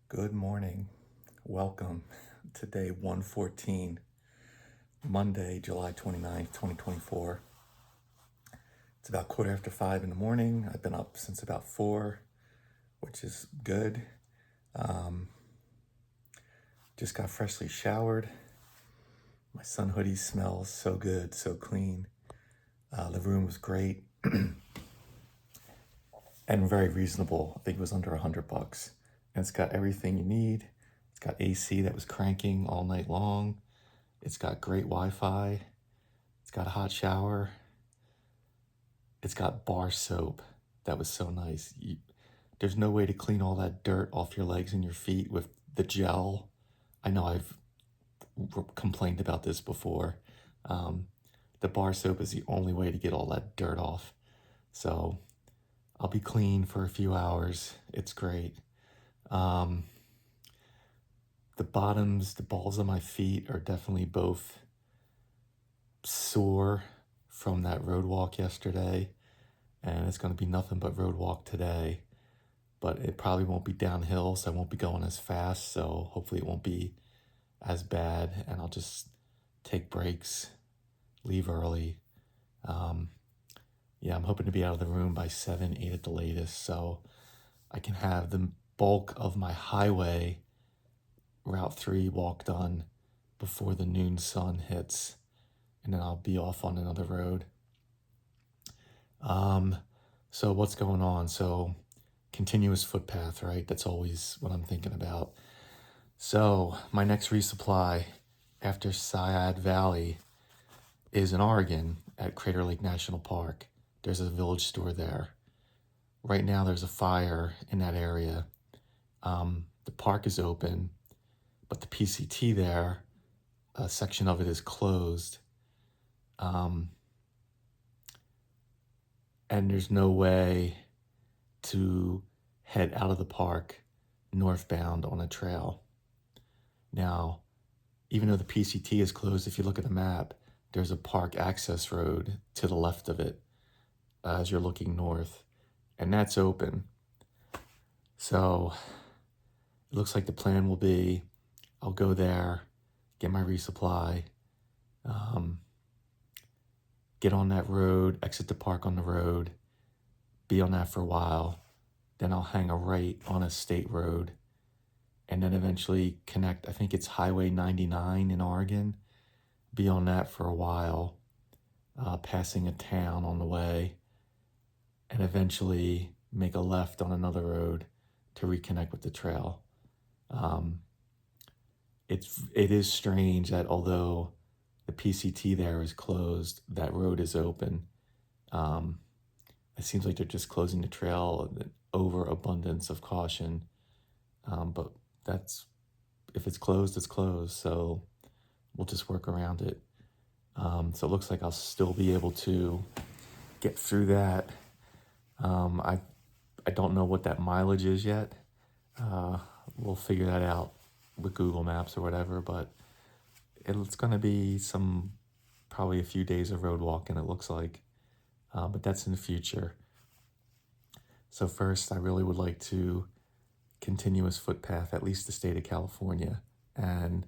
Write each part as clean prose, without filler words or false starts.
Good morning. Welcome to day 114, Monday, July 29th, 2024. It's about 5:15 in the morning. I've been up since about 4, which is good. Just got freshly showered. My sun hoodie smells so good, so clean. The room was great and very reasonable. I think it was under $100. And it's got everything you need. It's got AC that was cranking all night long. It's got great Wi-Fi. It's got a hot shower. It's got bar soap. That was so nice. There's no way to clean all that dirt off your legs and your feet with the gel. I know I've complained about this before. The bar soap is the only way to get all that dirt off. So I'll be clean for a few hours. It's great. The balls of my feet are definitely both sore from that road walk yesterday, and it's going to be nothing but road walk today, but it probably won't be downhill, so I won't be going as fast, so hopefully it won't be as bad, and I'll just take breaks, leave early. I'm hoping to be out of the room by 7, 8 at the latest, so I can have the bulk of my highway Route 3 walk done before the noon sun hits, and then I'll be off on another road. So what's going on? So continuous footpath, right? That's always what I'm thinking about. So my next resupply after Syad Valley is in Oregon at Crater Lake National Park. There's a village store there. Right now there's a fire in that area. The park is open, but the PCT there, a section of it is closed. And there's no way to head out of the park northbound on a trail. Now, even though the PCT is closed, if you look at the map, there's a park access road to the left of it as you're looking north, and that's open. So it looks like the plan will be I'll go there, get my resupply, get on that road, exit the park on the road, be on that for a while, then I'll hang a right on a state road, and then eventually connect, I think it's Highway 99 in Oregon, be on that for a while, passing a town on the way, and eventually make a left on another road to reconnect with the trail. It is strange that although the PCT there is closed, that road is open. It seems like they're just closing the trail over abundance of caution. But if it's closed, it's closed. So we'll just work around it. So it looks like I'll still be able to get through that. I don't know what that mileage is yet. We'll figure that out with Google Maps or whatever, but it's going to be probably a few days of road walking, it looks like, but that's in the future. So first, I really would like to continuous footpath, at least the state of California, and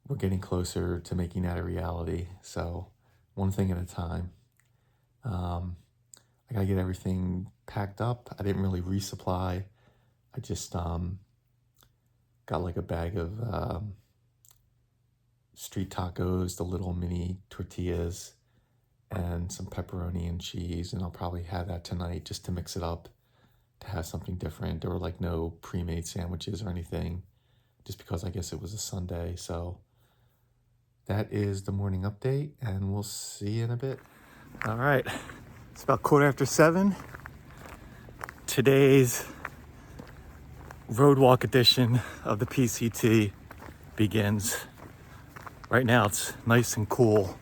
we're getting closer to making that a reality. So one thing at a time. I gotta get everything packed up. I didn't really resupply. I just got like a bag of street tacos, the little mini tortillas, and some pepperoni and cheese, and I'll probably have that tonight just to mix it up, to have something different. There were like no pre-made sandwiches or anything, just because I guess it was a Sunday. So that is the morning update, and we'll see you in a bit. All right, it's about 7:15. Today's road walk edition of the PCT begins. Right now it's nice and cool.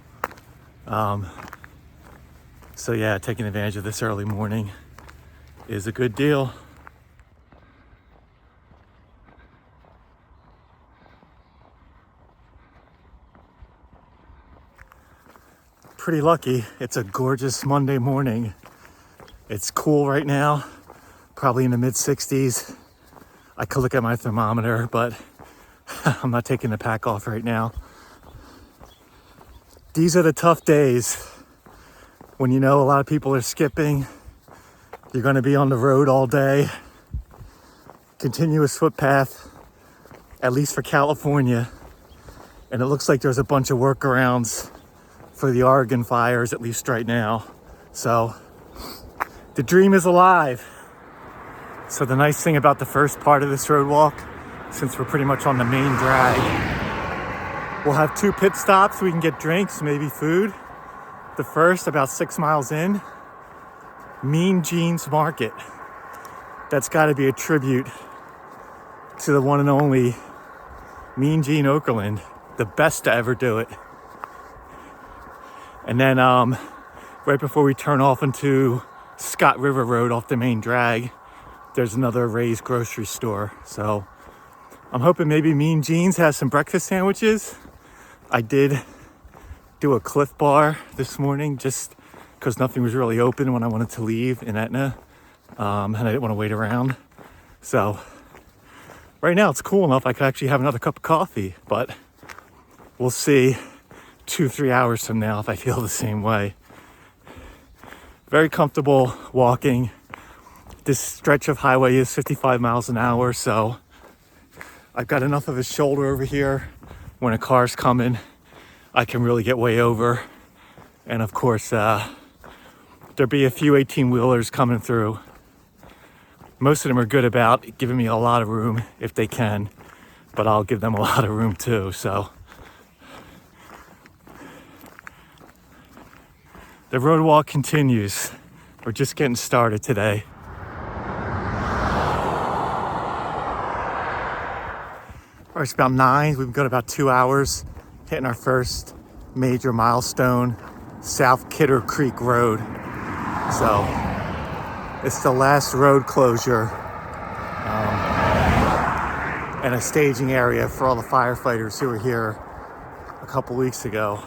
So yeah, taking advantage of this early morning is a good deal. Pretty lucky. It's a gorgeous Monday morning. It's cool right now, probably in the mid 60s. I could look at my thermometer, but I'm not taking the pack off right now. These are the tough days when you know a lot of people are skipping. You're going to be on the road all day. Continuous footpath, at least for California. And it looks like there's a bunch of workarounds for the Oregon fires, at least right now. So the dream is alive. So the nice thing about the first part of this road walk, since we're pretty much on the main drag, we'll have 2 pit stops. We can get drinks, maybe food. The first, about 6 miles in, Mean Jeans Market. That's got to be a tribute to the one and only Mean Gene Okerlund, the best to ever do it. And then right before we turn off into Scott River Road off the main drag, there's another Ray's grocery store. So I'm hoping maybe Mean Jeans has some breakfast sandwiches. I did do a Cliff Bar this morning just because nothing was really open when I wanted to leave in Etna, and I didn't want to wait around. So right now it's cool enough I could actually have another cup of coffee, but we'll see 2-3 hours from now if I feel the same way. Very comfortable walking. This stretch of highway is 55 miles an hour, so I've got enough of a shoulder over here. When a car's coming, I can really get way over. And of course, there'll be a few 18-wheelers coming through. Most of them are good about giving me a lot of room if they can, but I'll give them a lot of room too, so. The road walk continues. We're just getting started today. All right, it's about 9. We've got about 2 hours hitting our first major milestone, South Kidder Creek Road. So it's the last road closure and a staging area for all the firefighters who were here a couple weeks ago.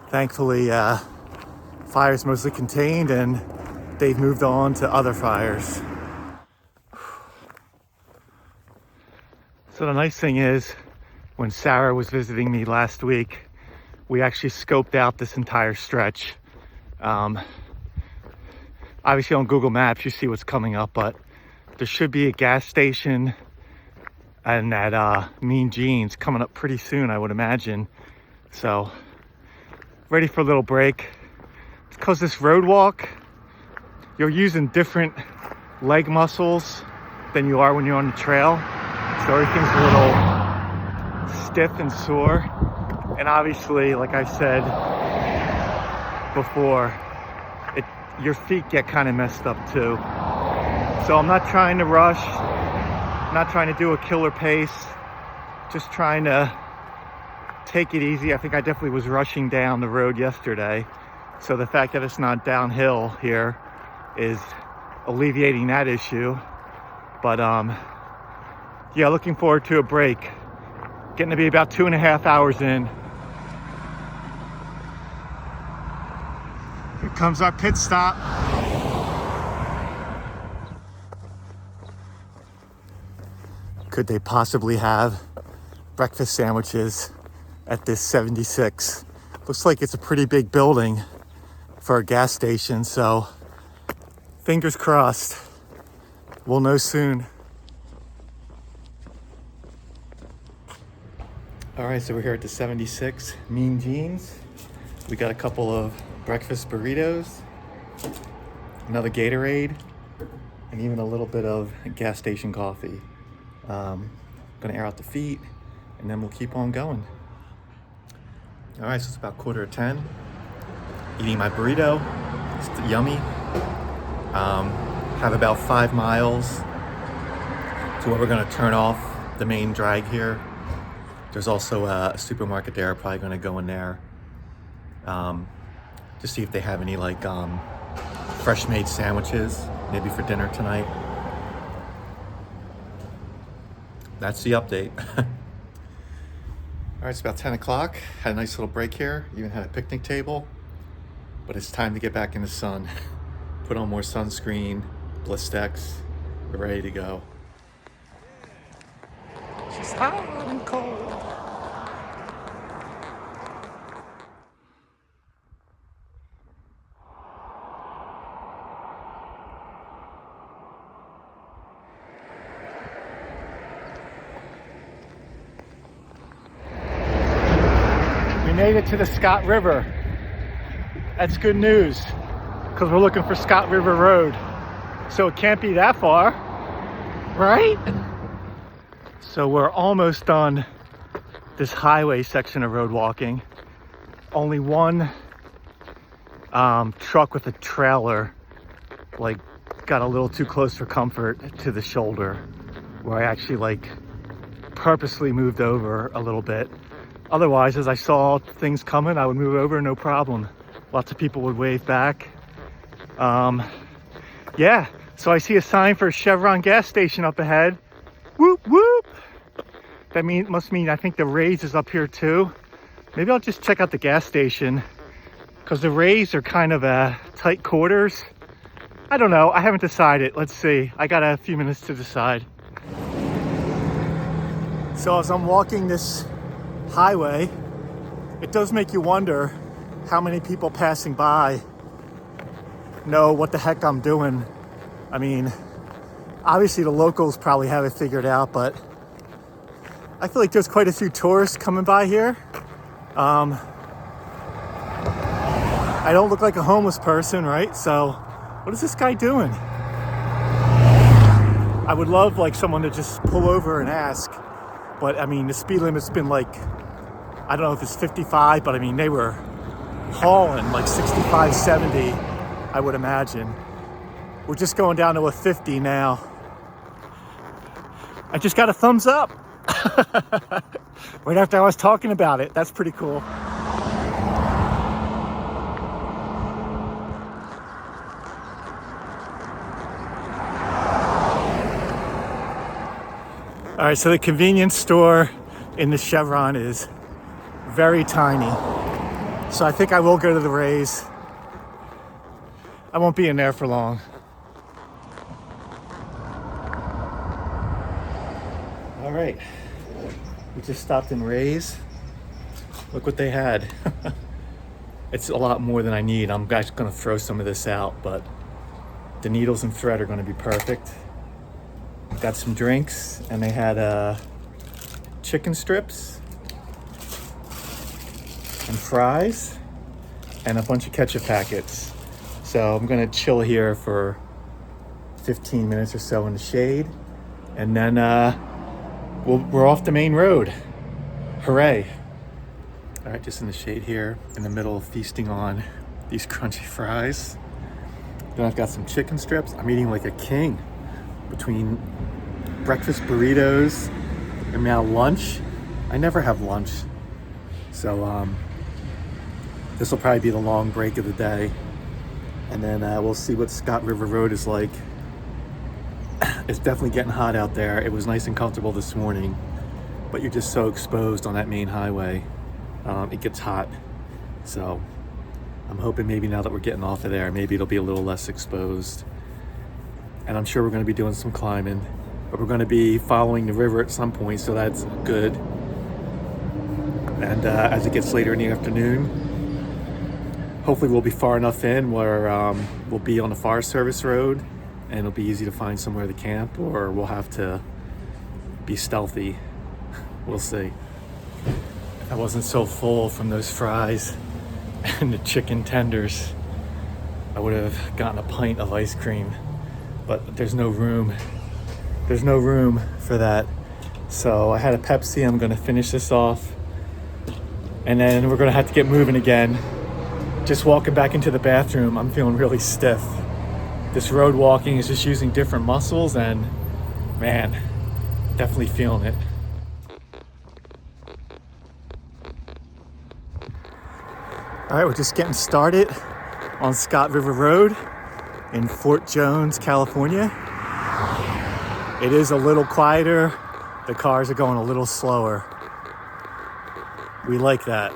Thankfully, fire's mostly contained and they've moved on to other fires. So the nice thing is, when Sarah was visiting me last week, we actually scoped out this entire stretch. Obviously on Google Maps, you see what's coming up, but there should be a gas station and that Mean Jeans coming up pretty soon, I would imagine. So, ready for a little break. It's because this road walk, you're using different leg muscles than you are when you're on the trail. So everything's a little stiff and sore. And obviously, like I said before, your feet get kind of messed up too. So I'm not trying to rush, not trying to do a killer pace, just trying to take it easy. I think I definitely was rushing down the road yesterday. So the fact that it's not downhill here is alleviating that issue. But yeah, looking forward to a break. Getting to be about 2.5 hours in. Here comes our pit stop. Could they possibly have breakfast sandwiches at this 76? Looks like it's a pretty big building for a gas station, so fingers crossed. We'll know soon. All right, so we're here at the 76 Mean Jeans. We got a couple of breakfast burritos, another Gatorade, and even a little bit of gas station coffee. Gonna air out the feet, and then we'll keep on going. All right, so it's about 9:45. Eating my burrito, it's yummy. Have about 5 miles to where we're gonna turn off the main drag here. There's also a supermarket there, probably gonna go in there to see if they have any like fresh made sandwiches, maybe for dinner tonight. That's the update. All right, it's about 10 o'clock. Had a nice little break here. Even had a picnic table, but it's time to get back in the sun. Put on more sunscreen, Blistex, We're ready to go. She's hot and cold. We made it to the Scott River. That's good news, because we're looking for Scott River Road. So it can't be that far, right? So we're almost done this highway section of road walking. Only one truck with a trailer like got a little too close for comfort to the shoulder, where I actually purposely moved over a little bit. Otherwise, as I saw things coming, I would move over, no problem. Lots of people would wave back. Yeah, so I see a sign for a Chevron gas station up ahead. Whoop, whoop. That must mean I think the Rays is up here too. Maybe I'll just check out the gas station, because the Rays are kind of tight quarters. I don't know, I haven't decided. Let's see, I got a few minutes to decide. So as I'm walking this highway, it does make you wonder how many people passing by know what the heck I'm doing. I mean, obviously the locals probably have it figured out, but I feel like there's quite a few tourists coming by here. I don't look like a homeless person, right? So what is this guy doing? I would love someone to just pull over and ask, but I mean, the speed limit's been I don't know if it's 55, but I mean, they were hauling 65, 70, I would imagine. We're just going down to a 50 now. I just got a thumbs up. Right after I was talking about it. That's pretty cool. All right, so the convenience store in the Chevron is very tiny. So I think I will go to the Rays. I won't be in there for long. All right, we just stopped in Rays. Look what they had. It's a lot more than I need. I'm actually gonna throw some of this out, but the needles and thread are gonna be perfect. Got some drinks, and they had chicken strips and fries and a bunch of ketchup packets. So I'm gonna chill here for 15 minutes or so in the shade, and then we're off the main road. Hooray. All right, just in the shade here, in the middle of feasting on these crunchy fries. Then I've got some chicken strips. I'm eating like a king between breakfast burritos and now lunch. I never have lunch. So this will probably be the long break of the day. And then we'll see what Scott River Road is like. It's definitely getting hot out there. It was nice and comfortable this morning, but you're just so exposed on that main highway. It gets hot. So I'm hoping maybe now that we're getting off of there, maybe it'll be a little less exposed. And I'm sure we're gonna be doing some climbing, but we're gonna be following the river at some point, so that's good. And as it gets later in the afternoon, hopefully we'll be far enough in where we'll be on the Forest Service road, and it'll be easy to find somewhere to camp, or we'll have to be stealthy. We'll see. I wasn't so full from those fries and the chicken tenders, I would have gotten a pint of ice cream, but there's no room. There's no room for that. So I had a Pepsi. I'm gonna finish this off, and then we're gonna have to get moving again. Just walking back into the bathroom, I'm feeling really stiff. This road walking is just using different muscles, and man, definitely feeling it. All right, we're just getting started on Scott River Road in Fort Jones, California. It is a little quieter. The cars are going a little slower. We like that.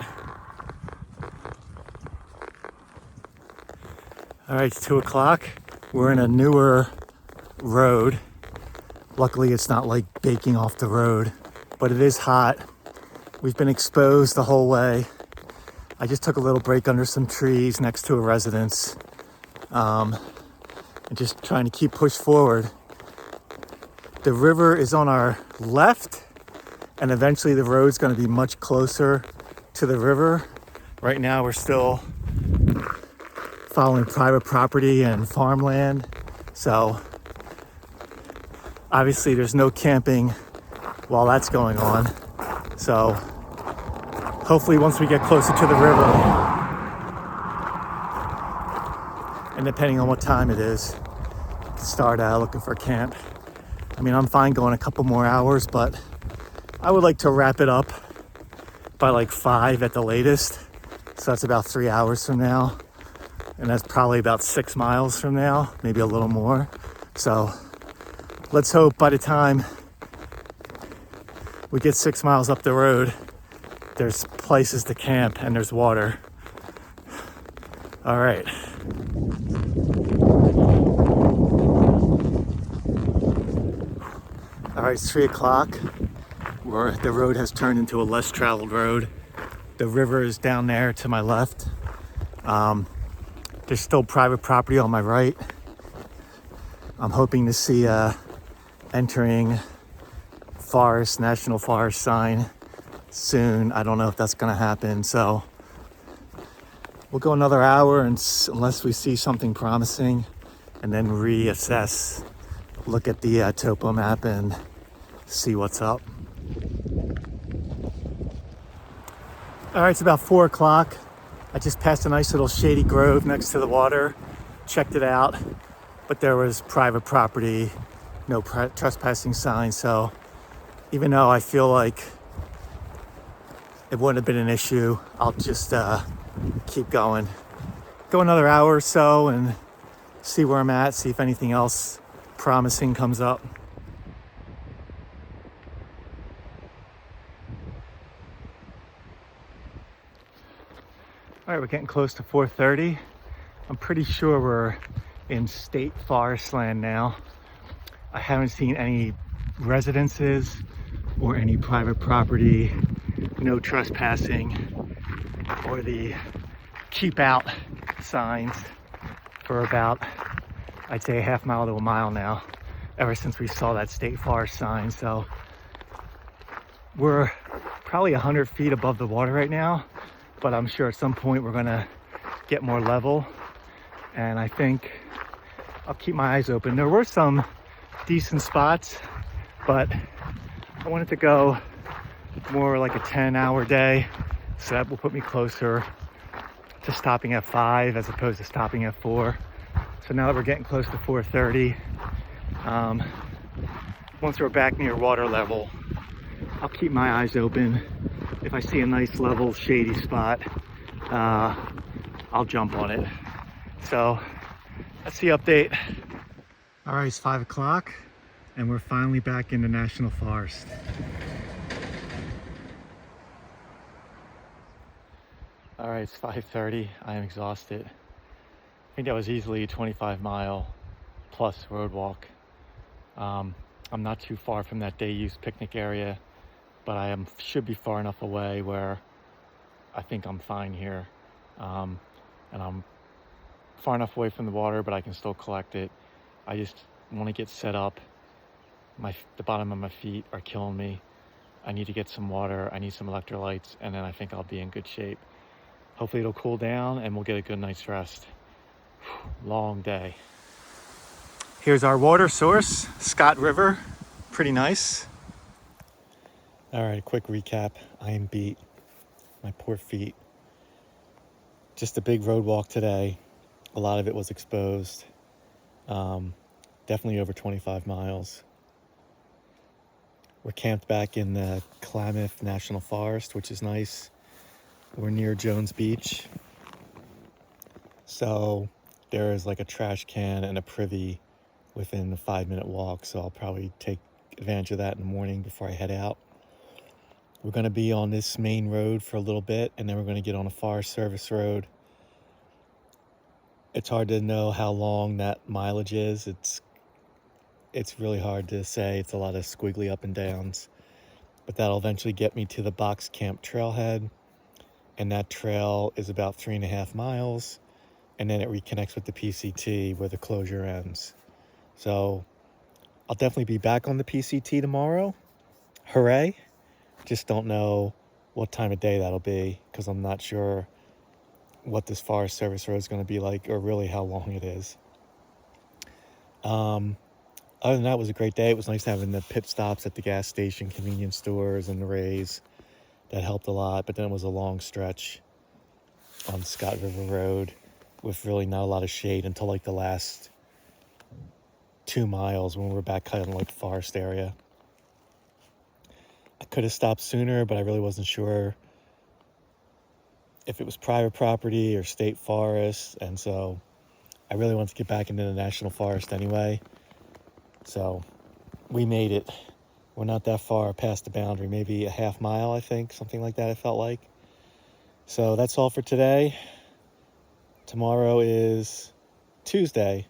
All right, it's 2 o'clock. We're in a newer road. Luckily, it's not like baking off the road, but it is hot. We've been exposed the whole way. I just took a little break under some trees next to a residence, and just trying to keep push forward. The river is on our left, and eventually the road's going to be much closer to the river. Right now, we're still following private property and farmland, so obviously there's no camping while that's going on. So hopefully once we get closer to the river, and depending on what time it is, start looking for camp. I mean, I'm fine going a couple more hours, but I would like to wrap it up by like 5 at the latest. So that's about 3 hours from now. And that's probably about 6 miles from now, maybe a little more. So let's hope by the time we get 6 miles up the road, there's places to camp and there's water. All right. All right, it's 3 o'clock. The road has turned into a less traveled road. The river is down there to my left. There's still private property on my right. I'm hoping to see entering forest, national forest sign soon. I don't know if that's gonna happen, so we'll go another hour unless we see something promising, and then reassess, look at the topo map and see what's up. All right, it's about 4 o'clock. I just passed a nice little shady grove next to the water, checked it out, but there was private property, no trespassing sign. So even though I feel like it wouldn't have been an issue, I'll just keep going. Go another hour or so and see where I'm at, see if anything else promising comes up. All right, we're getting close to 4:30. I'm pretty sure we're in state forest land now. I haven't seen any residences or any private property, no trespassing, or the keep out signs for about, I'd say, a half mile to a mile now, ever since we saw that state forest sign. So we're probably 100 feet above the water right now, but I'm sure at some point we're gonna get more level, and I think I'll keep my eyes open. There were some decent spots, but I wanted to go more like a 10-hour day, so that will put me closer to stopping at 5 as opposed to stopping at 4. So now that we're getting close to 4:30, once we're back near water level, I'll keep my eyes open. If I see a nice level shady spot, I'll jump on it. So that's the update. All right, it's 5 o'clock and we're finally back in the national forest. All right, it's 5:30. I am exhausted. I think that was easily a 25-mile plus road walk. I'm not too far from that day use picnic area, but should be far enough away where I think I'm fine here. And I'm far enough away from the water, but I can still collect it. I just want to get set up. The bottom of my feet are killing me. I need to get some water. I need some electrolytes, and then I think I'll be in good shape. Hopefully it'll cool down and we'll get a good night's rest. Long day. Here's our water source, Scott River. Pretty nice. All right, quick recap. I am beat. My poor feet. Just a big road walk today. A lot of it was exposed. Definitely over 25 miles. We're camped back in the Klamath National Forest, which is nice. We're near Jones Beach. So there is like a trash can and a privy within a 5-minute walk. So I'll probably take advantage of that in the morning before I head out. We're going to be on this main road for a little bit, and then we're going to get on a Forest Service road. It's hard to know how long that mileage is. it's really hard to say. It's a lot of squiggly up and downs. But that'll eventually get me to the Box Camp trailhead. And that trail is about 3.5 miles. And then it reconnects with the PCT where the closure ends. So I'll definitely be back on the PCT tomorrow. Hooray. Just don't know what time of day that'll be, because I'm not sure what this Forest Service road is going to be like, or really how long it is. Other than that, it was a great day. It was nice having the pit stops at the gas station, convenience stores, and the Rays. That helped a lot. But then it was a long stretch on Scott River Road with really not a lot of shade until like the last 2 miles when we were back kind of like the forest area. I could have stopped sooner, but I really wasn't sure if it was private property or state forest. And so I really wanted to get back into the national forest anyway. So we made it. We're not that far past the boundary, maybe a half mile, I think, something like that, it felt like. So that's all for today. Tomorrow is Tuesday.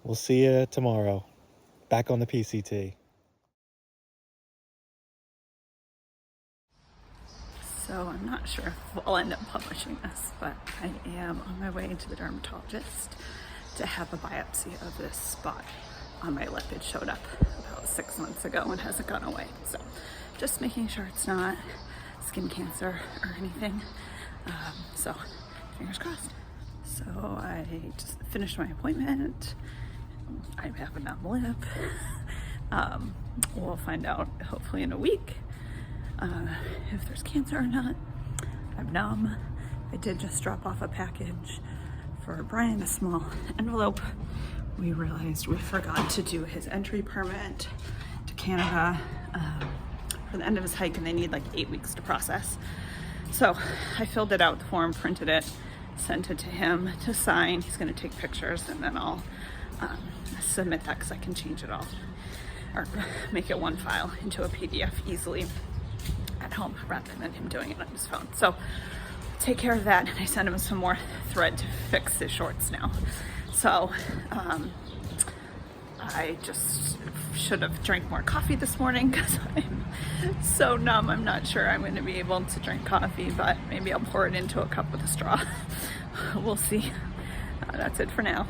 We'll see you tomorrow. Back on the PCT. So I'm not sure if I'll end up publishing this, but I am on my way to the dermatologist to have a biopsy of this spot on my lip. It showed up about 6 months ago and hasn't gone away. So just making sure it's not skin cancer or anything. So fingers crossed. So I just finished my appointment. I have a numb lip. We'll find out hopefully in a week if there's cancer or not. I'm numb. I did just drop off a package for Brian, a small envelope. We realized we forgot to do his entry permit to Canada for the end of his hike, and they need like 8 weeks to process. So I filled it out, the form, printed it, sent it to him to sign. He's going to take pictures, and then I'll submit that because I can change it all or make it one file into a PDF easily at home rather than him doing it on his phone. So take care of that, and I sent him some more thread to fix his shorts now. So I just should have drank more coffee this morning because I'm so numb. I'm not sure I'm going to be able to drink coffee, but maybe I'll pour it into a cup with a straw. We'll see. That's it for now.